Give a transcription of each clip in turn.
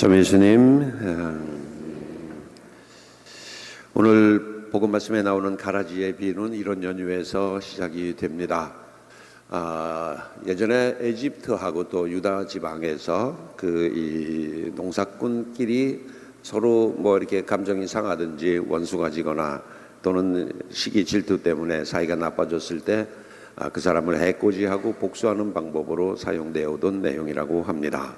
참 예수님, 오늘 복음 말씀에 나오는 가라지의 비유는 이런 연유에서 시작이 됩니다. 예전에 에집트하고 또 유다 지방에서 이 농사꾼끼리 서로 뭐 이렇게 감정이 상하든지 원수가 지거나 또는 시기 질투 때문에 사이가 나빠졌을 때 그 사람을 해코지하고 복수하는 방법으로 사용되어 오던 내용이라고 합니다.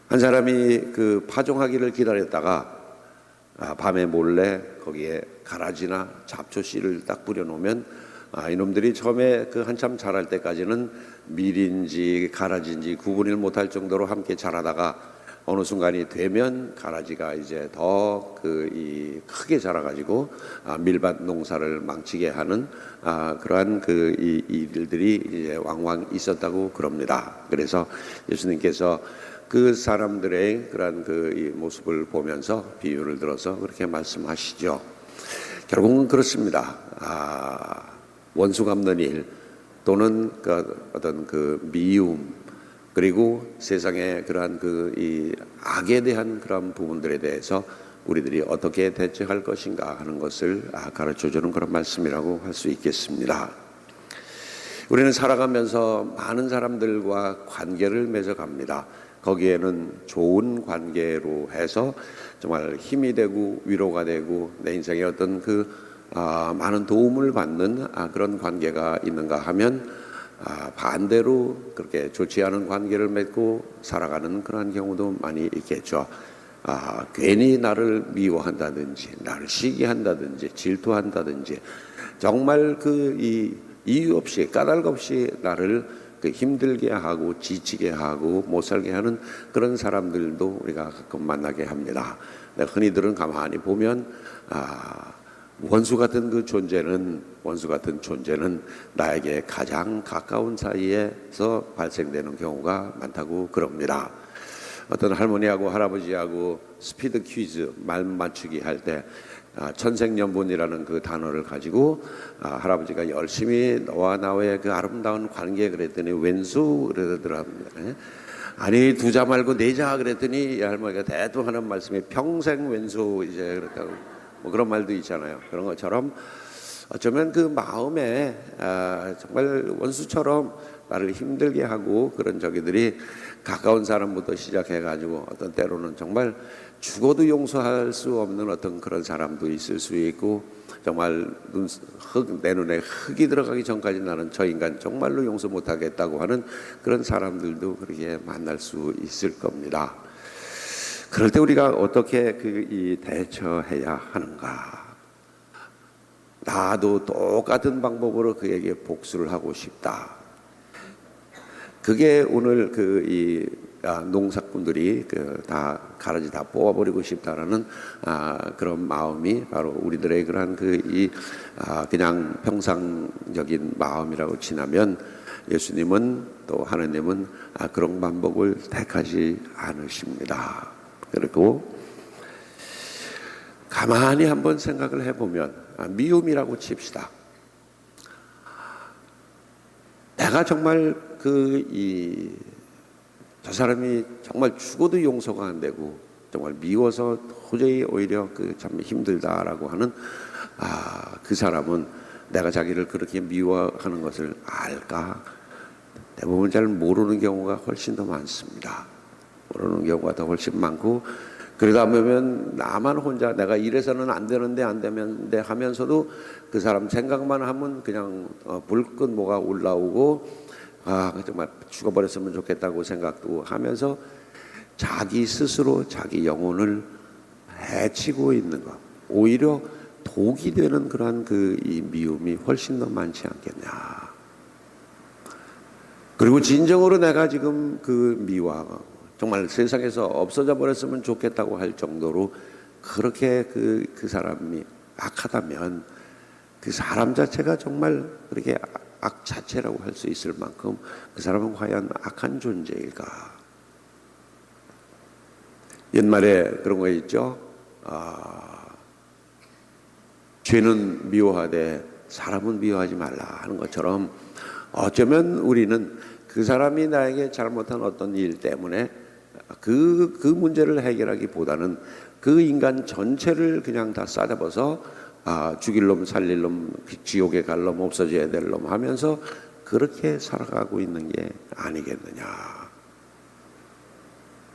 한 사람이 그 파종하기를 기다렸다가 밤에 몰래 거기에 가라지나 잡초 씨를 딱 뿌려놓으면 이놈들이 처음에 그 한참 자랄 때까지는 밀인지 가라지인지 구분을 못할 정도로 함께 자라다가 어느 순간이 되면 가라지가 이제 더 크게 자라가지고 밀밭 농사를 망치게 하는 그러한 이 일들이 이제 왕왕 있었다고 그럽니다. 그래서 예수님께서 그 사람들의 그러한 이 모습을 보면서 비유를 들어서 그렇게 말씀하시죠. 결국은 그렇습니다. 원수 갚는 일 또는 어떤 미움 그리고 세상의 그러한 이 악에 대한 그런 부분들에 대해서 우리들이 어떻게 대처할 것인가 하는 것을 가르쳐주는 그런 말씀이라고 할 수 있겠습니다. 우리는 살아가면서 많은 사람들과 관계를 맺어갑니다. 거기에는 좋은 관계로 해서 정말 힘이 되고 위로가 되고 내 인생에 어떤 많은 도움을 받는 그런 관계가 있는가 하면 반대로 그렇게 좋지 않은 관계를 맺고 살아가는 그런 경우도 많이 있겠죠. 괜히 나를 미워한다든지 나를 시기한다든지 질투한다든지 정말 이 이유 없이 까닭 없이 나를 힘들게 하고 지치게 하고 못 살게 하는 그런 사람들도 우리가 가끔 만나게 합니다. 흔히들은 가만히 보면 원수 같은 존재는 나에게 가장 가까운 사이에서 발생되는 경우가 많다고 그럽니다. 어떤 할머니하고 할아버지하고 스피드 퀴즈 말 맞추기 할 때 천생연분이라는 그 단어를 가지고 할아버지가 열심히 너와 나의 그 아름다운 관계 그랬더니 왼수 그러더랍니다. 아니 두자 말고 네자 그랬더니 이 할머니가 대충 하는 말씀이 평생 왼수 이제 그렇다고 뭐 그런 말도 있잖아요. 그런 것처럼 어쩌면 그 마음에 정말 원수처럼 나를 힘들게 하고 그런 저기들이 가까운 사람부터 시작해가지고 어떤 때로는 정말 죽어도 용서할 수 없는 어떤 그런 사람도 있을 수 있고 정말 내 눈에 흙이 들어가기 전까지 나는 저 인간 정말로 용서 못하겠다고 하는 그런 사람들도 그렇게 만날 수 있을 겁니다. 그럴 때 우리가 어떻게 이 대처해야 하는가? 나도 똑같은 방법으로 그에게 복수를 하고 싶다. 그게 오늘 이 농사꾼들이 다 가라지 다 뽑아버리고 싶다라는 그런 마음이 바로 우리들의 그러한 그냥 평상적인 마음이라고 지나면 예수님은 또 하나님은 그런 방법을 택하지 않으십니다. 그리고 가만히 한번 생각을 해보면 미움이라고 칩시다. 내가 정말 저 사람이 정말 죽어도 용서가 안 되고 정말 미워서 도저히 오히려 참 힘들다라고 하는 그 사람은 내가 자기를 그렇게 미워하는 것을 알까? 대부분 잘 모르는 경우가 훨씬 더 많습니다. 모르는 경우가 더 훨씬 많고 그러다 보면 나만 혼자 내가 이래서는 안 되는데 하면서도 그 사람 생각만 하면 그냥 불끈 뭐가 올라오고 정말 죽어버렸으면 좋겠다고 생각도 하면서 자기 스스로 자기 영혼을 해치고 있는 것, 오히려 독이 되는 그러한 이 미움이 훨씬 더 많지 않겠냐. 그리고 진정으로 내가 지금 미워하고 정말 세상에서 없어져 버렸으면 좋겠다고 할 정도로 그렇게 그 사람이 악하다면 그 사람 자체가 정말 그렇게 악 자체라고 할 수 있을 만큼 그 사람은 과연 악한 존재일까? 옛말에 그런 거 있죠. 죄는 미워하되 사람은 미워하지 말라 하는 것처럼 어쩌면 우리는 그 사람이 나에게 잘못한 어떤 일 때문에 그 문제를 해결하기보다는 그 인간 전체를 그냥 다 싸잡아서 죽일 놈, 살릴 놈, 지옥에 갈 놈, 없어져야 될 놈 하면서 그렇게 살아가고 있는 게 아니겠느냐.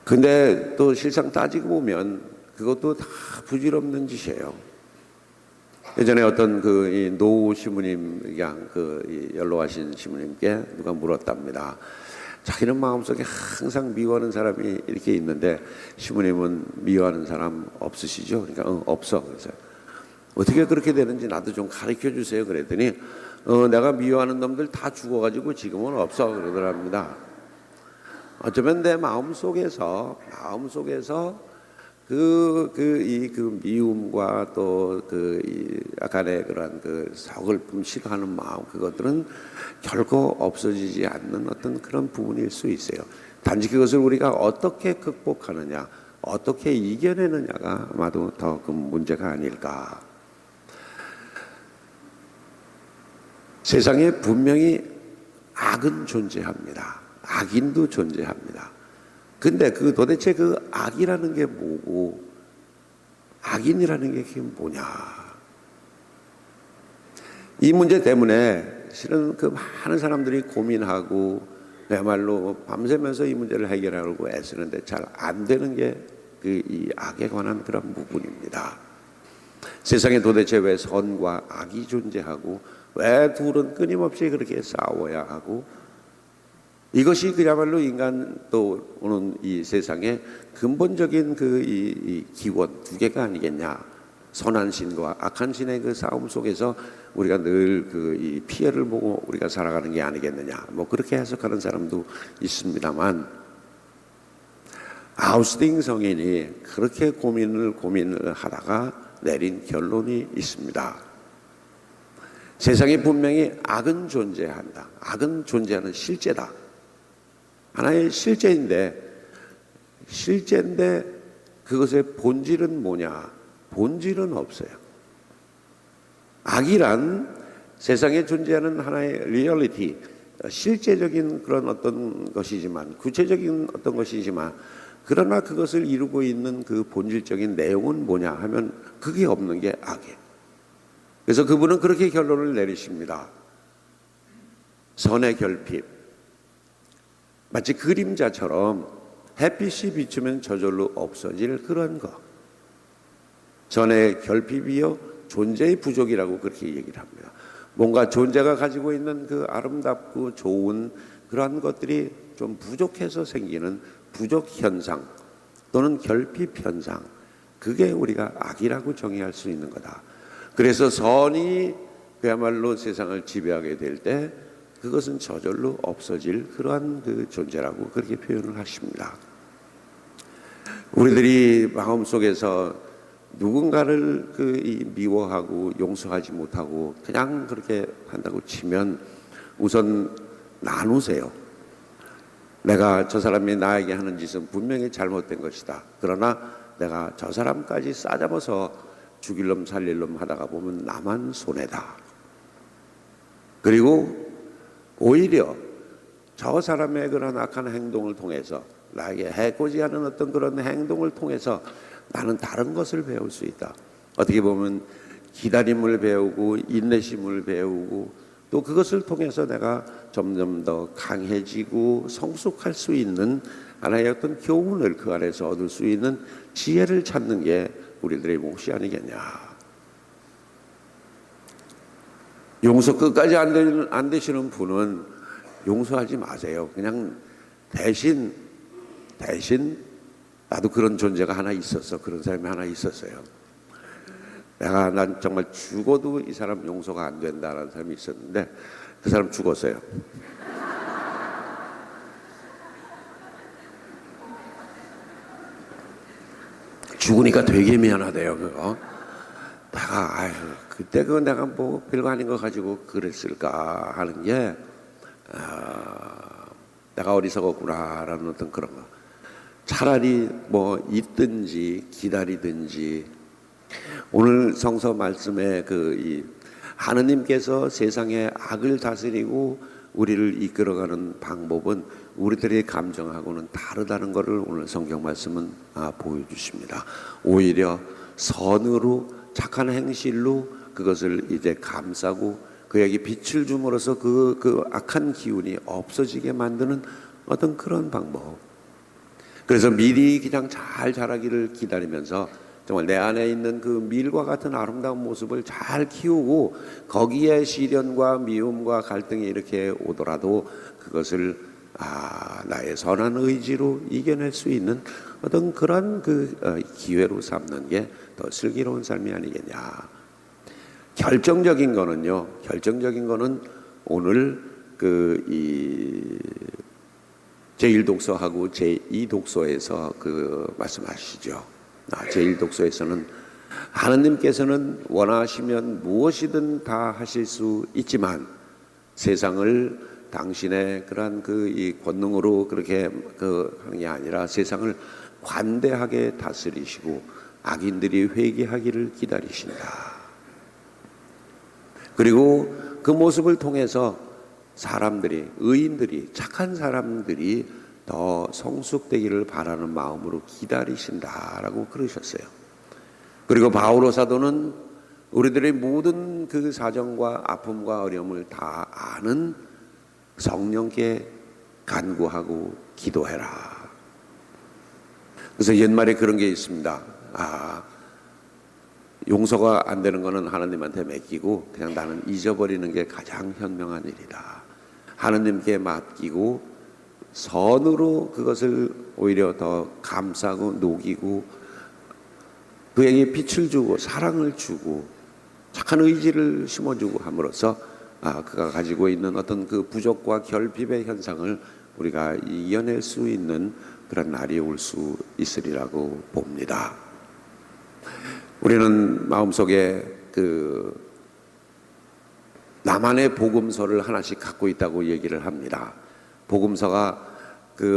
근데 또 실상 따지고 보면 그것도 다 부질없는 짓이에요. 예전에 어떤 이 노 시무님 양 연로하신 시무님께 누가 물었답니다. 자기는 마음속에 항상 미워하는 사람이 이렇게 있는데 시무님은 미워하는 사람 없으시죠? 그러니까 없어. 그래서 어떻게 그렇게 되는지 나도 좀 가르쳐 주세요. 그랬더니 내가 미워하는 놈들 다 죽어가지고 지금은 없어 그러더랍니다. 어쩌면 내 마음속에서 그 미움과 또 약간의 그런 서글픔 싫어하는 마음, 그것들은 결코 없어지지 않는 어떤 그런 부분일 수 있어요. 단지 그것을 우리가 어떻게 극복하느냐, 어떻게 이겨내느냐가 아마도 더 큰 문제가 아닐까. 세상에 분명히 악은 존재합니다. 악인도 존재합니다. 근데 도대체 그 악이라는 게 뭐고 악인이라는 게 그게 뭐냐. 이 문제 때문에 실은 많은 사람들이 고민하고 그야말로 밤새면서 이 문제를 해결하려고 애쓰는데 잘 안 되는 게 이 악에 관한 그런 부분입니다. 세상에 도대체 왜 선과 악이 존재하고 왜 둘은 끊임없이 그렇게 싸워야 하고, 이것이 그야말로 인간 또 오는 이 세상의 근본적인 이 기원 두 개가 아니겠냐. 선한 신과 악한 신의 그 싸움 속에서 우리가 늘 이 피해를 보고 우리가 살아가는 게 아니겠느냐. 뭐 그렇게 해석하는 사람도 있습니다만, 아우스팅 성인이 그렇게 고민을 하다가 내린 결론이 있습니다. 세상에 분명히 악은 존재한다. 악은 존재하는 실제다. 하나의 실제인데 그것의 본질은 뭐냐? 본질은 없어요. 악이란 세상에 존재하는 하나의 리얼리티, 실제적인 그런 어떤 것이지만, 구체적인 어떤 것이지만, 그러나 그것을 이루고 있는 그 본질적인 내용은 뭐냐 하면 그게 없는 게 악이에요. 그래서 그분은 그렇게 결론을 내리십니다. 선의 결핍, 마치 그림자처럼 햇빛이 비추면 저절로 없어질 그런 것. 선의 결핍이요 존재의 부족이라고 그렇게 얘기를 합니다. 뭔가 존재가 가지고 있는 그 아름답고 좋은 그러한 것들이 좀 부족해서 생기는 부족 현상 또는 결핍 현상, 그게 우리가 악이라고 정의할 수 있는 거다. 그래서 선이 그야말로 세상을 지배하게 될 때 그것은 저절로 없어질 그러한 그 존재라고 그렇게 표현을 하십니다. 우리들이 마음속에서 누군가를 미워하고 용서하지 못하고 그냥 그렇게 한다고 치면 우선 나누세요. 내가 저 사람이 나에게 하는 짓은 분명히 잘못된 것이다. 그러나 내가 저 사람까지 싸잡아서 죽일 놈 살릴 놈 하다가 보면 나만 손해다. 그리고 오히려 저 사람의 그런 악한 행동을 통해서, 나에게 해코지 하는 어떤 그런 행동을 통해서 나는 다른 것을 배울 수 있다. 어떻게 보면 기다림을 배우고 인내심을 배우고 또 그것을 통해서 내가 점점 더 강해지고 성숙할 수 있는 하나의 어떤 교훈을 그 안에서 얻을 수 있는 지혜를 찾는 게 우리들의 몫이 아니겠냐. 용서 끝까지 안 되시는 분은 용서하지 마세요. 그냥 대신 나도 그런 존재가 하나 있었어. 그런 사람이 하나 있었어요. 난 정말 죽어도 이 사람 용서가 안 된다라는 사람이 있었는데 그 사람 죽었어요. 죽으니까 되게 미안하대요. 그거. 그때 내가 뭐 별거 아닌 거 가지고 그랬을까 하는 게 내가 어리석었구나라는 어떤 그런 거. 차라리 뭐 있든지 기다리든지, 오늘 성서 말씀에 하느님께서 세상의 악을 다스리고 우리를 이끌어가는 방법은 우리들의 감정하고는 다르다는 것을 오늘 성경 말씀은 보여주십니다. 오히려 선으로 착한 행실로 그것을 이제 감싸고 그에게 빛을 줌으로써 그 악한 기운이 없어지게 만드는 어떤 그런 방법. 그래서 미리 그냥 잘 자라기를 기다리면서 정말 내 안에 있는 그 밀과 같은 아름다운 모습을 잘 키우고 거기에 시련과 미움과 갈등이 이렇게 오더라도 그것을 나의 선한 의지로 이겨낼 수 있는 어떤 그런 기회로 삼는 게 더 슬기로운 삶이 아니겠냐. 결정적인 거는 오늘 제1독서하고 제2독서에서 말씀하시죠. 제1독서에서는 하나님께서는 원하시면 무엇이든 다 하실 수 있지만 세상을 당신의 그러한 이 권능으로 그렇게 하는 게 아니라 세상을 관대하게 다스리시고 악인들이 회개하기를 기다리신다. 그리고 그 모습을 통해서 사람들이, 의인들이, 착한 사람들이 더 성숙되기를 바라는 마음으로 기다리신다라고 그러셨어요. 그리고 바오로 사도는 우리들의 모든 그 사정과 아픔과 어려움을 다 아는 성령께 간구하고 기도해라. 그래서 옛말에 그런 게 있습니다. 용서가 안 되는 거는 하나님한테 맡기고 그냥 나는 잊어버리는 게 가장 현명한 일이다. 하나님께 맡기고 선으로 그것을 오히려 더 감싸고 녹이고 그에게 빛을 주고 사랑을 주고 착한 의지를 심어주고 함으로써 그가 가지고 있는 어떤 그 부족과 결핍의 현상을 우리가 이겨낼 수 있는 그런 날이 올 수 있으리라고 봅니다. 우리는 마음속에 나만의 복음서를 하나씩 갖고 있다고 얘기를 합니다. 복음서가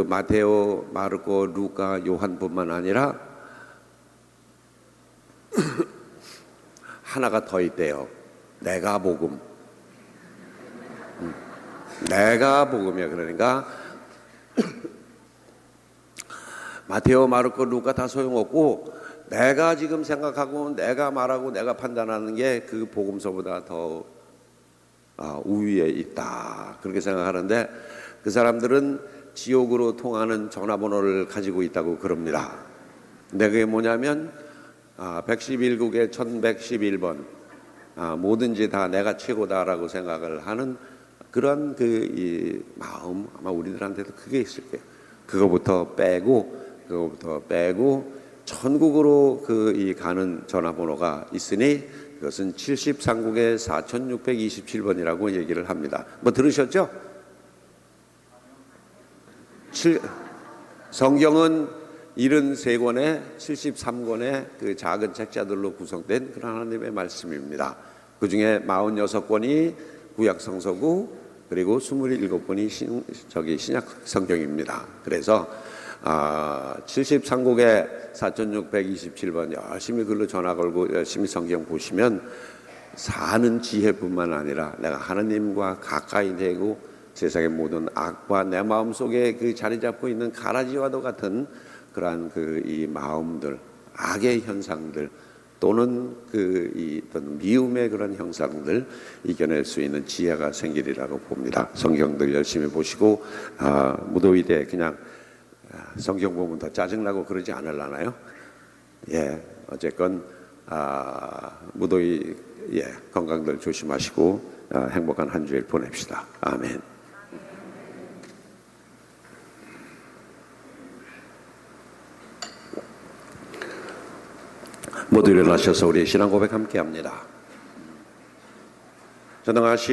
마테오, 마르코, 루카, 요한뿐만 아니라 하나가 더 있대요. 내가 복음. 내가 복음이야. 그러니까 마테오, 마르코, 루카 다 소용없고 내가 지금 생각하고 내가 말하고 내가 판단하는 게 그 복음서보다 더 우위에 있다. 그렇게 생각하는데 그 사람들은 지옥으로 통하는 전화번호를 가지고 있다고 그럽니다. 근데 그게 뭐냐면 111국에 1111번 뭐든지 다 내가 최고다라고 생각을 하는 그런 이 마음 아마 우리들한테도 크게 있을 거예요. 그거부터 빼고 천국으로 가는 전화번호가 있으니 그것은 73국의 4627번이라고 얘기를 합니다. 뭐 들으셨죠? 성경은 73권의 73권의 그 작은 책자들로 구성된 그런 하나님의 말씀입니다. 그 중에 46권이 구약 성서고 그리고 27권이 신약 성경입니다. 그래서 73국에 4627번 열심히 글로 전화 걸고 열심히 성경 보시면 사는 지혜뿐만 아니라 내가 하나님과 가까이 되고 세상의 모든 악과 내 마음속에 자리 잡고 있는 가라지와도 같은 그러한 이 마음들, 악의 현상들 또는 어떤 미움의 그런 형상들 이겨낼 수 있는 지혜가 생기리라고 봅니다. 성경들 열심히 보시고 무더위 때 그냥 성경 보면 더 짜증나고 그러지 않으려나요? 예, 어쨌건 무더위 건강들 조심하시고 행복한 한 주일 보냅시다. 아멘. 모두 일어나셔서 우리 신앙 고백 함께 합니다. 전능하신